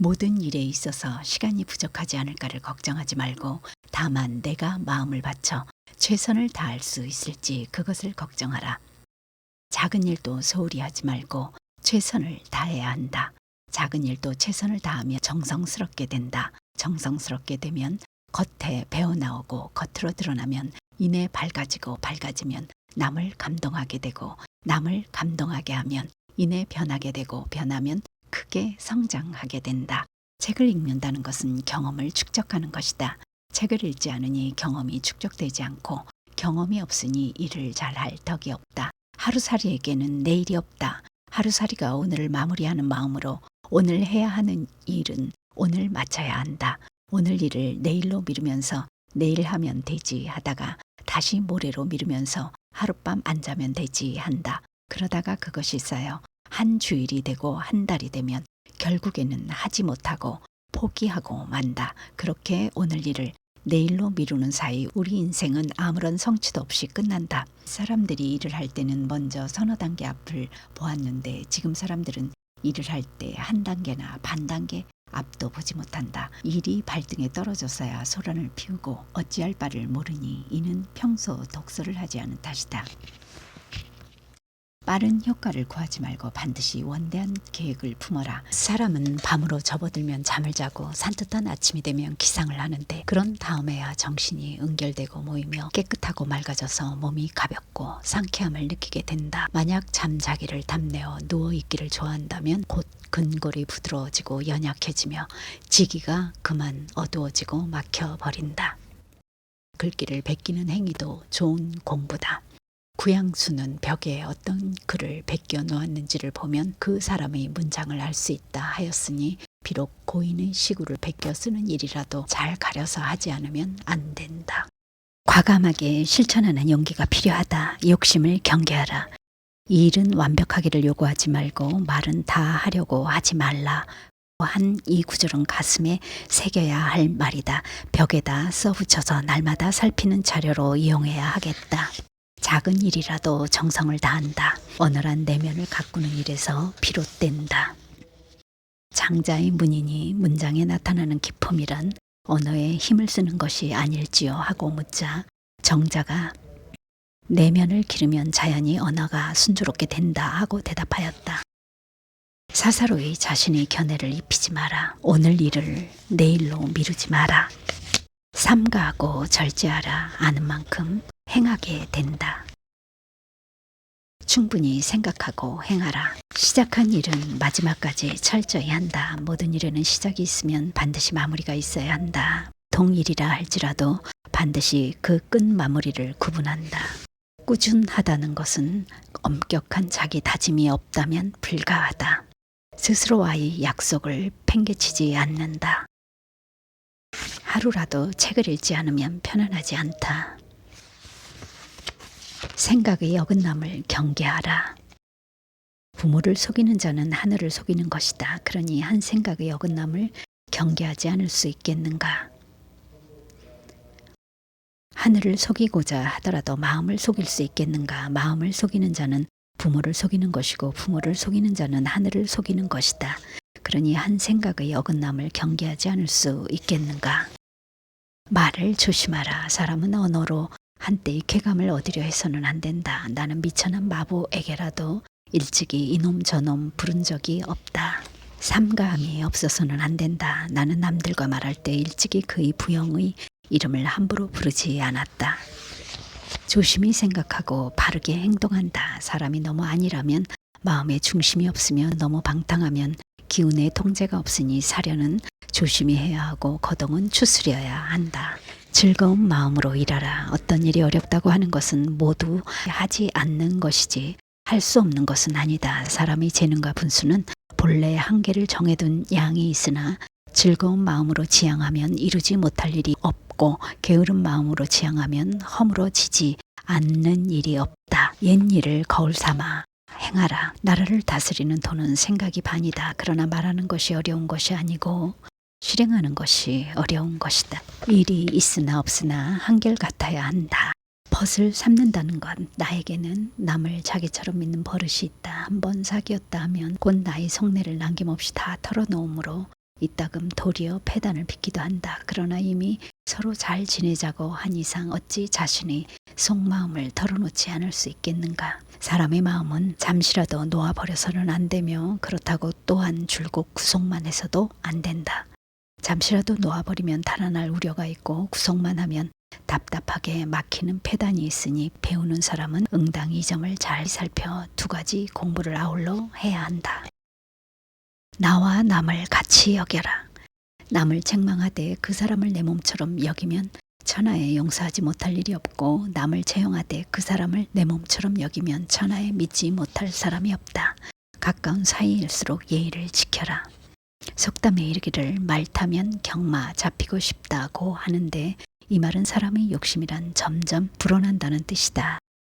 모든 일에 있어서 시간이 부족하지 않을까를 걱정하지 말고 다만 내가 마음을 바쳐 최선을 다할 수 있을지 그것을 걱정하라. 작은 일도 소홀히 하지 말고 최선을 다해야 한다. 작은 일도 최선을 다하면 정성스럽게 된다. 정성스럽게 되면 겉에 배어나오고 겉으로 드러나면 이내 밝아지고 밝아지면 남을 감동하게 되고 남을 감동하게 하면 이내 변하게 되고 변하면 크게 성장하게 된다. 책을 읽는다는 것은 경험을 축적하는 것이다. 책을 읽지 않으니 경험이 축적되지 않고 경험이 없으니 일을 잘할 덕이 없다. 하루살이에게는 내일이 없다. 하루살이가 오늘을 마무리하는 마음으로 오늘 해야 하는 일은 오늘 마쳐야 한다. 오늘 일을 내일로 미루면서 내일 하면 되지 하다가 다시 모레로 미루면서 하룻밤 안 자면 되지 한다. 그러다가 그것이 쌓여 한 주일이 되고 한 달이 되면 결국에는 하지 못하고 포기하고 만다. 그렇게 오늘 일을 내일로 미루는 사이 우리 인생은 아무런 성취도 없이 끝난다. 사람들이 일을 할 때는 먼저 서너 단계 앞을 보았는데 지금 사람들은 일을 할 때 한 단계나 반 단계 앞도 보지 못한다. 일이 발등에 떨어져서야 소란을 피우고 어찌할 바를 모르니 이는 평소 독서를 하지 않은 탓이다. 빠른 효과를 구하지 말고 반드시 원대한 계획을 품어라. 사람은 밤으로 접어들면 잠을 자고 산뜻한 아침이 되면 기상을 하는데 그런 다음에야 정신이 응결되고 모이며 깨끗하고 맑아져서 몸이 가볍고 상쾌함을 느끼게 된다. 만약 잠자기를 탐내어 누워있기를 좋아한다면 곧 근골이 부드러워지고 연약해지며 지기가 그만 어두워지고 막혀버린다. 글귀를 베끼는 행위도 좋은 공부다. 구양수는 벽에 어떤 글을 베껴 놓았는지를 보면 그 사람의 문장을 알 수 있다 하였으니 비록 고인의 시구를 베껴 쓰는 일이라도 잘 가려서 하지 않으면 안 된다. 과감하게 실천하는 용기가 필요하다. 욕심을 경계하라. 이 일은 완벽하기를 요구하지 말고 말은 다 하려고 하지 말라. 한 이 구절은 가슴에 새겨야 할 말이다. 벽에다 써붙여서 날마다 살피는 자료로 이용해야 하겠다. 작은 일이라도 정성을 다한다. 어느한 내면을 가꾸는 일에서 비롯된다. 장자의 문인이 문장에 나타나는 기품이란 언어에 힘을 쓰는 것이 아닐지요 하고 묻자 정자가 내면을 기르면 자연히 언어가 순조롭게 된다 하고 대답하였다. 사사로이 자신의 견해를 입히지 마라. 오늘 일을 내일로 미루지 마라. 삼가하고 절제하라. 아는 만큼 행하게 된다. 충분히 생각하고 행하라. 시작한 일은 마지막까지 철저히 한다. 모든 일에는 시작이 있으면 반드시 마무리가 있어야 한다. 동일이라 할지라도 반드시 그 끝 마무리를 구분한다. 꾸준하다는 것은 엄격한 자기 다짐이 없다면 불가하다. 스스로와의 약속을 팽개치지 않는다. 하루라도 책을 읽지 않으면 편안하지 않다. 생각의 어긋남을 경계하라. 부모를 속이는 자는 하늘을 속이는 것이다. 그러니 한 생각의 어긋남을 경계하지 않을 수 있겠는가? 하늘을 속이고자 하더라도 마음을 속일 수 있겠는가? 마음을 속이는 자는 부모를 속이는 것이고 부모를 속이는 자는 하늘을 속이는 것이다. 그러니 한 생각의 어긋남을 경계하지 않을 수 있겠는가? 말을 조심하라. 사람은 언어로 한때의 쾌감을 얻으려 해서는 안 된다. 나는 미천한 마부에게라도 일찍이 이놈 저놈 부른 적이 없다. 삼가함이 없어서는 안 된다. 나는 남들과 말할 때 일찍이 그의 부형의 이름을 함부로 부르지 않았다. 조심히 생각하고 바르게 행동한다. 사람이 너무 안일하면 마음에 중심이 없으면 너무 방탕하면 기운의 통제가 없으니 사려는 조심히 해야 하고 거동은 추스려야 한다. 즐거운 마음으로 일하라. 어떤 일이 어렵다고 하는 것은 모두 하지 않는 것이지 할 수 없는 것은 아니다. 사람의 재능과 분수는 본래 한계를 정해둔 양이 있으나 즐거운 마음으로 지향하면 이루지 못할 일이 없고 게으른 마음으로 지향하면 허물어지지 않는 일이 없다. 옛 일을 거울 삼아 행하라. 나라를 다스리는 도는 생각이 반이다. 그러나 말하는 것이 어려운 것이 아니고 실행하는 것이 어려운 것이다. 일이 있으나 없으나 한결같아야 한다. 벗을 삼는다는 건 나에게는 남을 자기처럼 믿는 버릇이 있다. 한번 사귀었다 하면 곧 나의 속내를 남김없이 다 털어놓으므로 이따금 도리어 패단을 빚기도 한다. 그러나 이미 서로 잘 지내자고 한 이상 어찌 자신의 속마음을 털어놓지 않을 수 있겠는가. 사람의 마음은 잠시라도 놓아버려서는 안 되며 그렇다고 또한 줄곧 구속만 해서도 안 된다. 잠시라도 놓아버리면 달아날 우려가 있고 구속만 하면 답답하게 막히는 패단이 있으니 배우는 사람은 응당 이 점을 잘 살펴 두 가지 공부를 아울러 해야 한다. 나와 남을 같이 여겨라. 남을 책망하되 그 사람을 내 몸처럼 여기면 천하에 용서하지 못할 일이 없고 남을 채용하되 그 사람을 내 몸처럼 여기면 천하에 믿지 못할 사람이 없다. 가까운 사이일수록 예의를 지켜라. 속담에 이르기를 말 타면 경마 잡히고 싶다고 하는데 이 말은 사람의 욕심이란 점점 불어난다는 뜻이다.